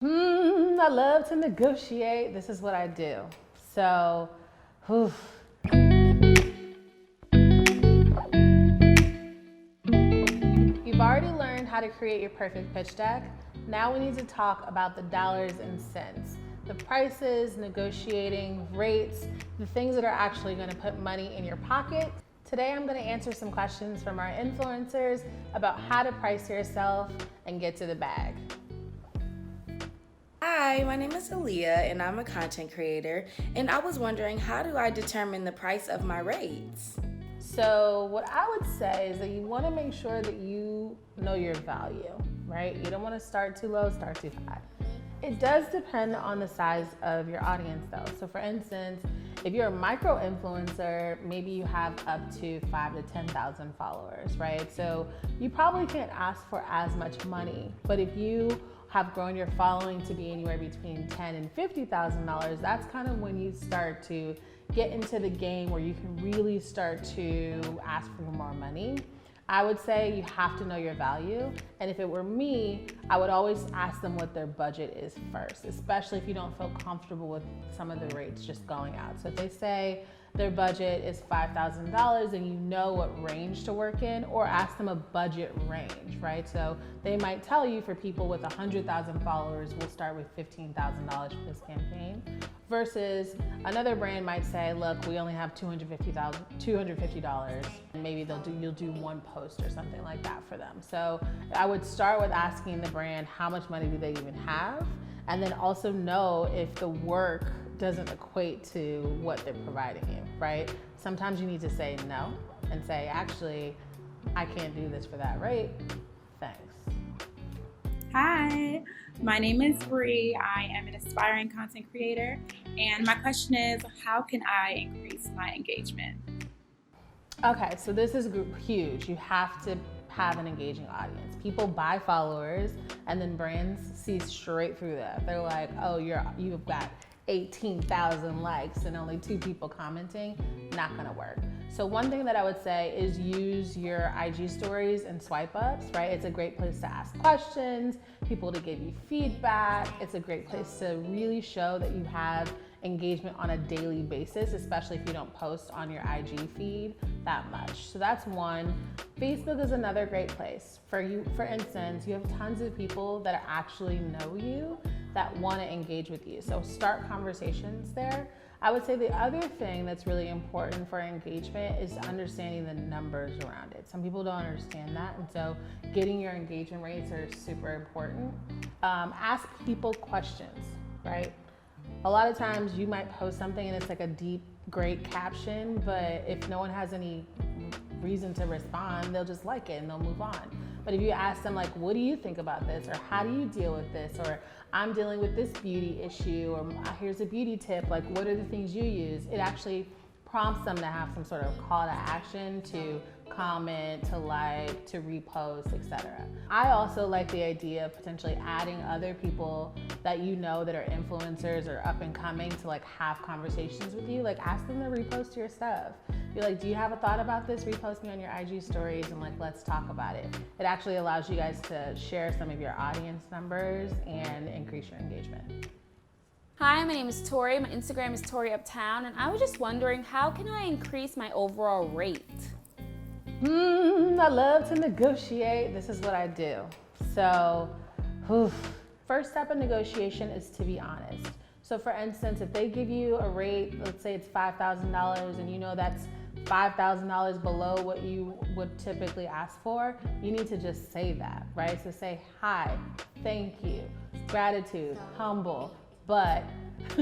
I love to negotiate. This is what I do. So, whew. You've already learned how to create your perfect pitch deck. Now we need to talk about the dollars and cents, the prices, negotiating, rates, the things that are actually going to put money in your pocket. Today I'm going to answer some questions from our influencers about how to price yourself and get to the bag. Hi, my name is Aaliyah and I'm a content creator, and I was wondering, how do I determine the price of my rates? So what I would say is that you want to make sure that you know your value, right? You don't want to start too low, start too high. It does depend on the size of your audience though. So for instance, if you're a micro influencer, maybe you have up to 5,000 to 10,000 followers, right? So you probably can't ask for as much money, but if you have grown your following to be anywhere between $10,000 and $50,000, that's kind of when you start to get into the game where you can really start to ask for more money. I would say you have to know your value. And if it were me, I would always ask them what their budget is first, especially if you don't feel comfortable with some of the rates just going out. So if they say their budget is $5,000 and you know what range to work in, or ask them a budget range, right? So they might tell you for people with 100,000 followers, we'll start with $15,000 for this campaign. Versus another brand might say, look, we only have $250, and maybe you'll do one post or something like that for them. So I would start with asking the brand how much money do they even have, and then also know if the work doesn't equate to what they're providing you, right? Sometimes you need to say no and say, actually, I can't do this for that rate. Thanks. Hi, my name is Bree. I am an aspiring content creator, and my question is, how can I increase my engagement? Okay, so this is huge. You have to have an engaging audience. People buy followers, and then brands see straight through that. They're like, oh, you've got 18,000 likes and only 2 people commenting. Not gonna work. So one thing that I would say is use your IG stories and swipe ups, right? It's a great place to ask questions, people to give you feedback. It's a great place to really show that you have engagement on a daily basis, especially if you don't post on your IG feed that much. So that's one. Facebook is another great place. For instance, you have tons of people that actually know you that want to engage with you. So start conversations there. I would say the other thing that's really important for engagement is understanding the numbers around it. Some people don't understand that, and so getting your engagement rates are super important. Ask people questions, right? A lot of times you might post something and it's like a deep, great caption, but if no one has any reason to respond, they'll just like it and they'll move on. But if you ask them, like, what do you think about this? Or how do you deal with this? Or I'm dealing with this beauty issue, or here's a beauty tip, like, what are the things you use? It actually prompts them to have some sort of call to action to comment, to like, to repost, etc. I also like the idea of potentially adding other people that you know that are influencers or up and coming to like have conversations with you. Like, ask them to repost your stuff. Be like, do you have a thought about this? Repost me on your IG stories and like, let's talk about it. It actually allows you guys to share some of your audience numbers and increase your engagement. Hi, my name is Tori. My Instagram is Tori Uptown, and I was just wondering, how can I increase my overall rate? I love to negotiate. This is what I do. So, first step in negotiation is to be honest. So for instance, if they give you a rate, let's say it's $5,000 and you know that's $5,000 below what you would typically ask for, you need to just say that, right? So say, hi, thank you, gratitude, humble, but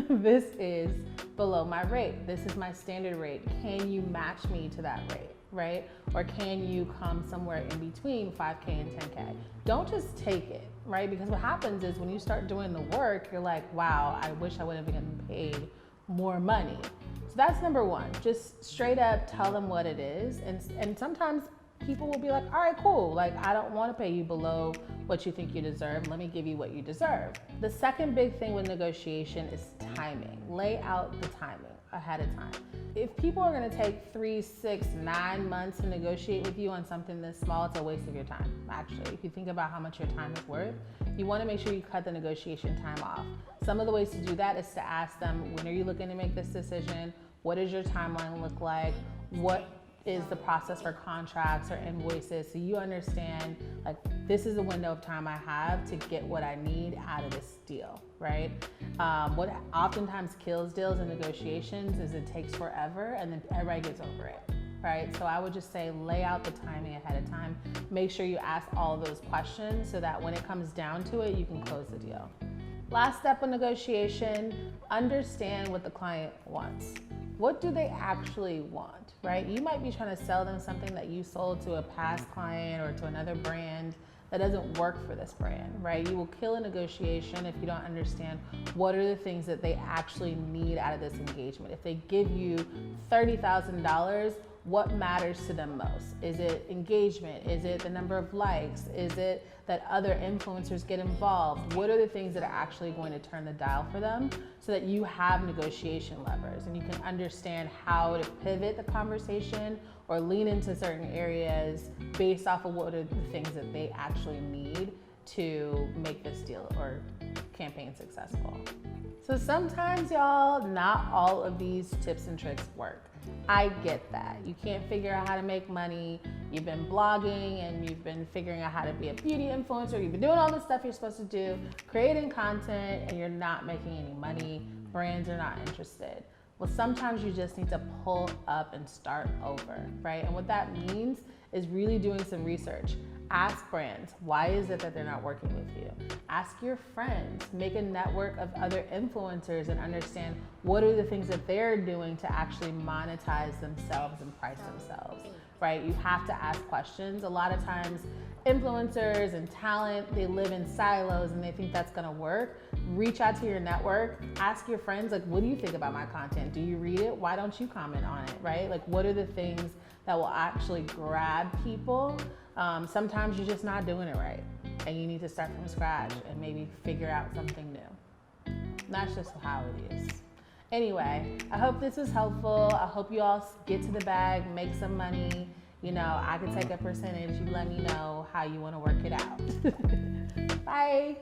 this is below my rate. This is my standard rate. Can you match me to that rate, right? Or can you come somewhere in between 5K and 10K? Don't just take it, right? Because what happens is when you start doing the work, you're like, wow, I wish I would have been paid more money. So that's number one. Just straight up tell them what it is. And sometimes people will be like, all right, cool. Like, I don't want to pay you below what you think you deserve. Let me give you what you deserve. The second big thing with negotiation is timing. Lay out the timing. ahead of time. If people are gonna take 3, 6, 9 months to negotiate with you on something this small, it's a waste of your time, actually. If you think about how much your time is worth, you wanna make sure you cut the negotiation time off. Some of the ways to do that is to ask them, when are you looking to make this decision? What does your timeline look like? What is the process for contracts or invoices, so you understand, like, this is the window of time I have to get what I need out of this deal, right? What oftentimes kills deals and negotiations is it takes forever and then everybody gets over it, right? So I would just say lay out the timing ahead of time. Make sure you ask all of those questions so that when it comes down to it, you can close the deal. Last step of negotiation, understand what the client wants. What do they actually want, right? You might be trying to sell them something that you sold to a past client or to another brand that doesn't work for this brand, right? You will kill a negotiation if you don't understand what are the things that they actually need out of this engagement. If they give you $30,000, what matters to them most? Is it engagement? Is it the number of likes? Is it that other influencers get involved? What are the things that are actually going to turn the dial for them so that you have negotiation levers and you can understand how to pivot the conversation or lean into certain areas based off of what are the things that they actually need to make this deal or campaign successful. So sometimes, y'all, not all of these tips and tricks work. I get that. You can't figure out how to make money. You've been blogging and you've been figuring out how to be a beauty influencer. You've been doing all the stuff you're supposed to do, creating content, and you're not making any money. Brands are not interested. Well, sometimes you just need to pull up and start over, right? And what that means is really doing some research. Ask brands, why is it that they're not working with you? Ask your friends, make a network of other influencers and understand what are the things that they're doing to actually monetize themselves and price themselves, right? You have to ask questions. A lot of times influencers and talent, they live in silos and they think that's gonna work. Reach out to your network, ask your friends, like, what do you think about my content? Do you read it? Why don't you comment on it, right? Like, what are the things that will actually grab people? Sometimes you're just not doing it right and you need to start from scratch and maybe figure out something new. That's just how it is. Anyway, I hope this was helpful. I hope you all get to the bag, make some money. You know, I could take a percentage. You let me know how you want to work it out. Bye.